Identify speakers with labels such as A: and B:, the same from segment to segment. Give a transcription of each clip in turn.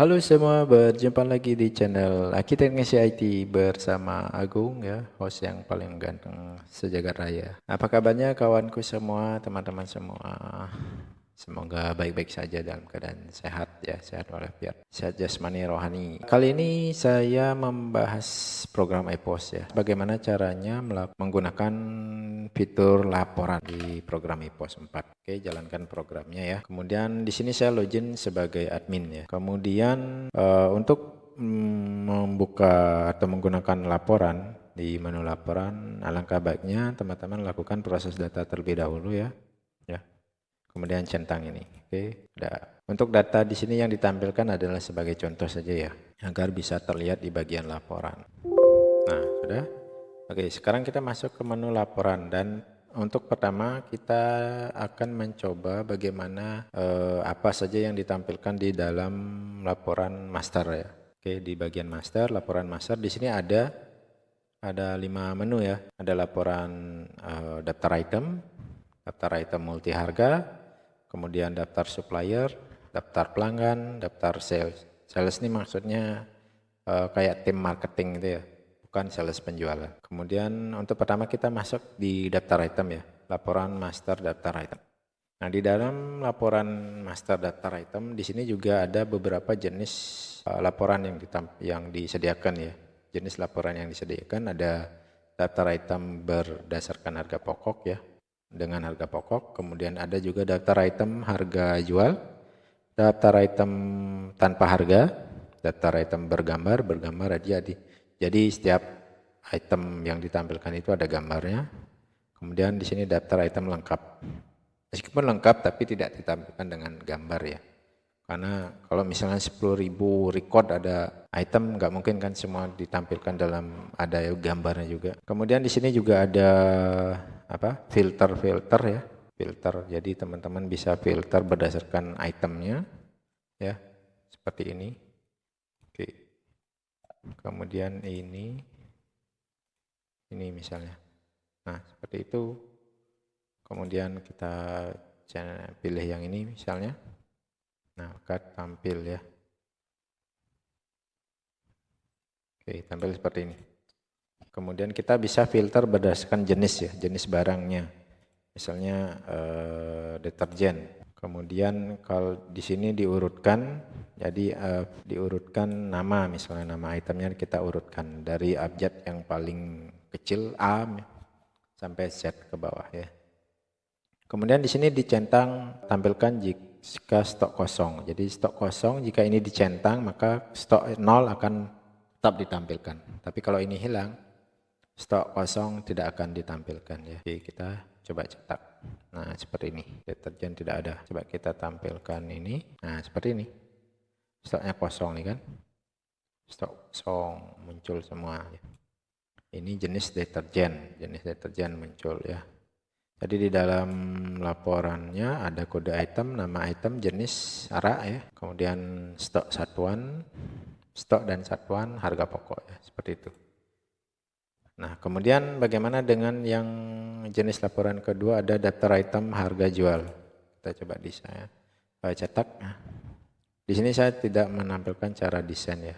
A: Halo semua, berjumpa lagi di channel Arsitek Ngisi IT bersama Agung ya, host yang paling ganteng sejagat raya. Apa kabarnya kawanku semua, teman-teman semua? Semoga baik-baik saja dalam keadaan sehat ya, sehat walafiat, sehat jasmani rohani. Kali ini saya membahas program EPOS ya. Bagaimana caranya menggunakan fitur laporan di program EPOS 4. Oke, jalankan programnya ya. Kemudian di sini saya login sebagai admin ya. Kemudian untuk membuka atau menggunakan laporan di menu laporan, alangkah baiknya teman-teman lakukan proses data terlebih dahulu ya. Kemudian centang ini. Oke, untuk data di sini yang ditampilkan adalah sebagai contoh saja ya, agar bisa terlihat di bagian laporan. Nah, sudah. Oke, sekarang kita masuk ke menu laporan dan untuk pertama kita akan mencoba bagaimana apa saja yang ditampilkan di dalam laporan master ya. Oke, di bagian master, laporan master di sini ada 5 menu ya. Ada laporan daftar item multi harga, kemudian daftar supplier, daftar pelanggan, daftar sales. Sales ini maksudnya kayak tim marketing gitu ya, bukan sales penjualan. Kemudian untuk pertama kita masuk di daftar item ya, laporan master daftar item. Nah, di dalam laporan master daftar item di sini juga ada beberapa jenis laporan yang disediakan ya. Jenis laporan yang disediakan ada daftar item berdasarkan harga pokok ya, dengan harga pokok. Kemudian ada juga daftar item harga jual, daftar item tanpa harga, daftar item bergambar aja. Jadi setiap item yang ditampilkan itu ada gambarnya. Kemudian di sini daftar item lengkap. Meskipun lengkap tapi tidak ditampilkan dengan gambar ya. Karena kalau misalnya 10.000 record ada item, nggak mungkin kan semua ditampilkan dalam ada gambarnya juga. Kemudian di sini juga ada apa? Filter ya. Filter. Jadi teman-teman bisa filter berdasarkan itemnya ya. Seperti ini. Oke. Kemudian ini misalnya. Nah, seperti itu. Kemudian kita pilih yang ini misalnya. Nah, maka tampil ya. Oke, tampil seperti ini. Kemudian kita bisa filter berdasarkan jenis ya, jenis barangnya. Misalnya deterjen. Kemudian kalau di sini diurutkan, jadi diurutkan nama, misalnya nama itemnya kita urutkan dari abjad yang paling kecil A sampai Z ke bawah ya. Kemudian di sini dicentang tampilkan jika stok kosong. Jadi stok kosong jika ini dicentang maka stok 0 akan tetap ditampilkan. Tapi kalau ini hilang, stok kosong tidak akan ditampilkan ya. Jadi kita coba cetak. Nah, seperti ini. Deterjen tidak ada. Coba kita tampilkan ini. Nah, seperti ini. Stoknya kosong nih kan. Stok kosong muncul semua. Ini jenis deterjen muncul ya. Jadi di dalam laporannya ada kode item, nama item, jenis, arak ya. Kemudian stok dan satuan, harga pokok ya. Seperti itu. Nah, kemudian bagaimana dengan yang jenis laporan kedua ada daftar item harga jual. Kita coba desain, cetak. Nah, di sini saya tidak menampilkan cara desain ya.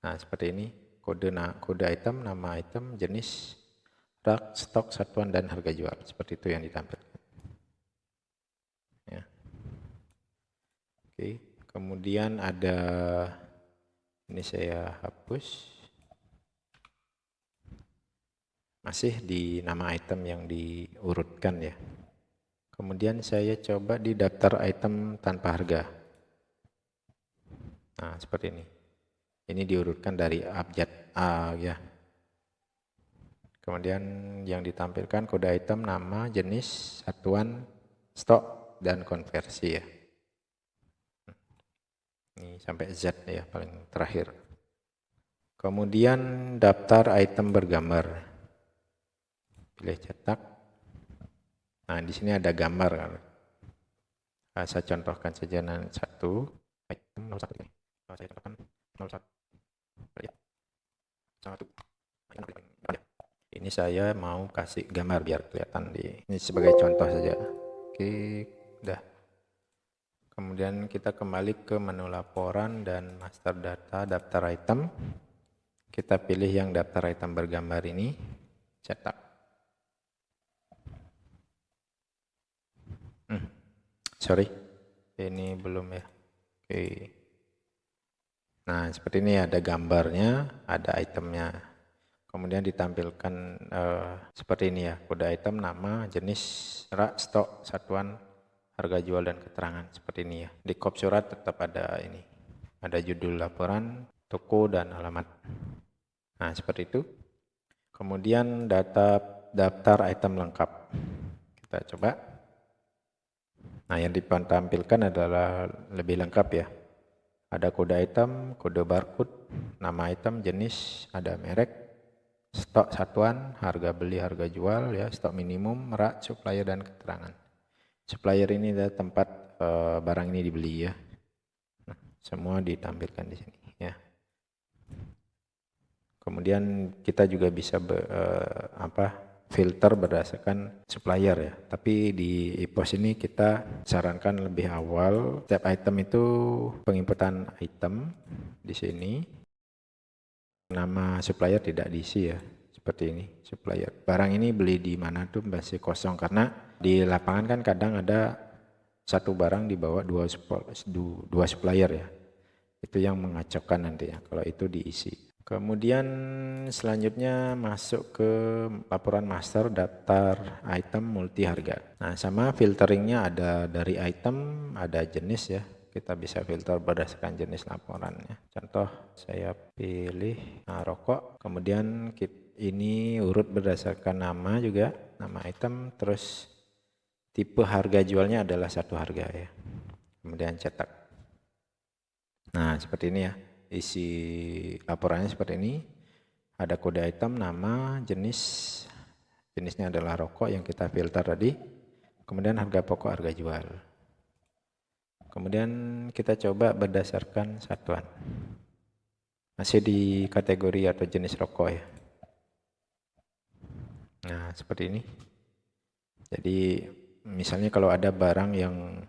A: Nah, seperti ini. Kode item, nama item, jenis, rak, stok, satuan, dan harga jual. Seperti itu yang ditampilkan. Ya. Oke. Kemudian ada, ini saya hapus. Masih di nama item yang diurutkan ya. Kemudian saya coba di daftar item tanpa harga. Nah, seperti ini. Ini diurutkan dari abjad A ya. Kemudian yang ditampilkan kode item, nama, jenis, satuan, stok, dan konversi ya. Ini sampai Z ya paling terakhir. Kemudian daftar item bergambar. Pilih cetak. Nah, di sini ada gambar. Nah, saya contohkan saja satu item 01 ini. Saya contohkan 01. Ya. 1. Ini saya mau kasih gambar biar kelihatan ini sebagai contoh saja. Oke, udah. Kemudian kita kembali ke menu laporan dan master data daftar item. Kita pilih yang daftar item bergambar ini, cetak. Sorry, ini belum ya. Oke. Nah, seperti ini ada gambarnya, ada itemnya. Kemudian ditampilkan seperti ini ya, kode item, nama, jenis, rak, stok, satuan, harga jual dan keterangan seperti ini ya. Di kop surat tetap ada ini, ada judul laporan, toko dan alamat. Nah, seperti itu. Kemudian daftar item lengkap. Kita coba. Nah, yang ditampilkan adalah lebih lengkap ya. Ada kode item, kode barcode, nama item, jenis, ada merek, stok satuan, harga beli, harga jual ya, stok minimum, rak, supplier dan keterangan. Supplier ini adalah tempat barang ini dibeli ya. Nah, semua ditampilkan di sini ya. Kemudian kita juga bisa filter berdasarkan supplier ya. Tapi di e-pos ini kita sarankan lebih awal setiap item itu penginputan item di sini. Nama supplier tidak diisi ya. Seperti ini, supplier. Barang ini beli di mana tuh masih kosong karena di lapangan kan kadang ada satu barang dibawa dua supplier ya. Itu yang mengacaukan nanti ya kalau itu diisi. Kemudian selanjutnya masuk ke laporan master daftar item multi harga. Nah, sama filteringnya ada dari item, ada jenis ya. Kita bisa filter berdasarkan jenis laporannya. Contoh saya pilih rokok, kemudian ini urut berdasarkan nama juga, nama item, terus tipe harga jualnya adalah satu harga ya. Kemudian cetak. Nah, seperti ini ya. Isi laporannya seperti ini. Ada kode item, nama, jenisnya adalah rokok yang kita filter tadi. Kemudian harga pokok, harga jual. Kemudian kita coba berdasarkan satuan. Masih di kategori atau jenis rokok ya. Nah, seperti ini. Jadi misalnya kalau ada barang yang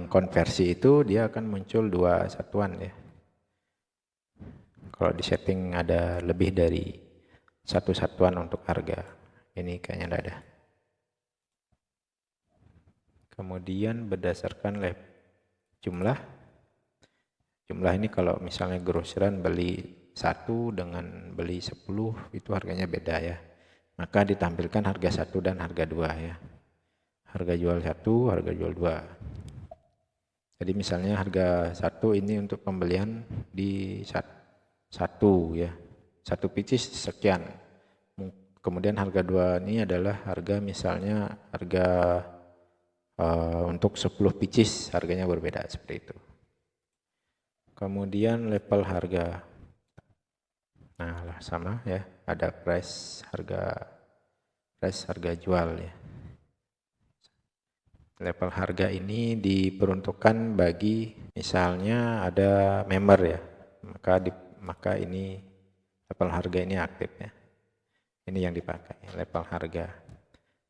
A: konversi itu dia akan muncul dua satuan ya. Kalau di setting ada lebih dari satu satuan untuk harga, ini kayaknya tidak ada. Kemudian berdasarkan jumlah ini kalau misalnya groceran beli 1 dengan beli 10 itu harganya beda ya. Maka ditampilkan harga 1 dan harga 2 ya. Harga jual 1, harga jual 2. Jadi misalnya harga 1 ini untuk pembelian di 1 ya. 1 pieces sekian. Kemudian harga 2 ini adalah harga misalnya harga untuk 10 pieces harganya berbeda seperti itu. Kemudian level harga. Nah, sama ya, ada price harga jual ya. Level harga ini diperuntukkan bagi misalnya ada member ya. Maka ini level harga ini aktif ya. Ini yang dipakai, level harga.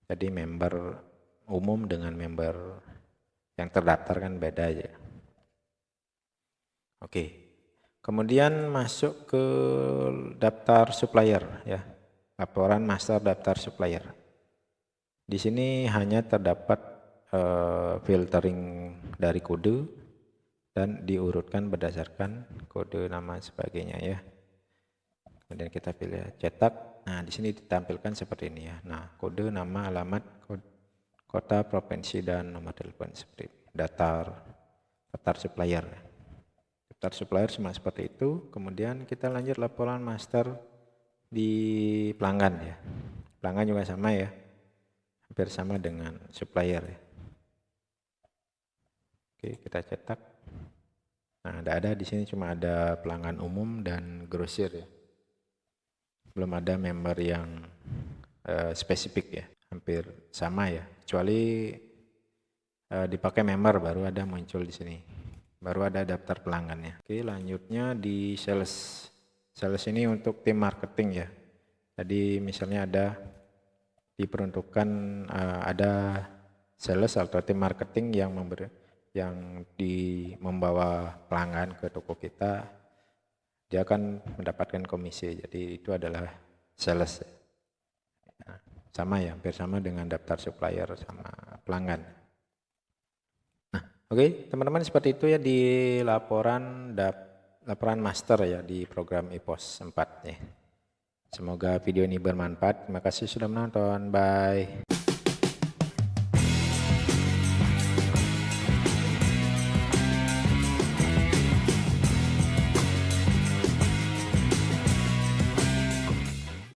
A: Jadi member umum dengan member yang terdaftar kan beda aja. Oke. Kemudian masuk ke daftar supplier ya. Laporan master daftar supplier. Di sini hanya terdapat filtering dari kode dan diurutkan berdasarkan kode nama sebagainya ya. Kemudian kita pilih cetak. Nah, di sini ditampilkan seperti ini ya. Nah, kode, nama, alamat, kota, provinsi dan nomor telepon seperti ini. Daftar supplier. Daftar supplier cuma seperti itu. Kemudian kita lanjut laporan master di pelanggan ya. Pelanggan juga sama ya. Hampir sama dengan supplier ya. Oke, kita cetak. Nah, ada di sini cuma ada pelanggan umum dan grosir ya. Belum ada member yang spesifik ya. Hampir sama ya. Kecuali dipakai member baru ada muncul di sini. Baru ada daftar pelanggannya. Oke, lanjutnya di sales. Sales ini untuk tim marketing ya. Jadi misalnya ada diperuntukkan ada sales atau tim marketing yang yang membawa pelanggan ke toko kita, dia akan mendapatkan komisi. Jadi itu adalah sales. Sama ya, hampir sama dengan daftar supplier sama pelanggan. Nah, oke, teman-teman, seperti itu ya di laporan master ya di program IPOS 4 ya. Semoga video ini bermanfaat. Terima kasih sudah menonton. Bye.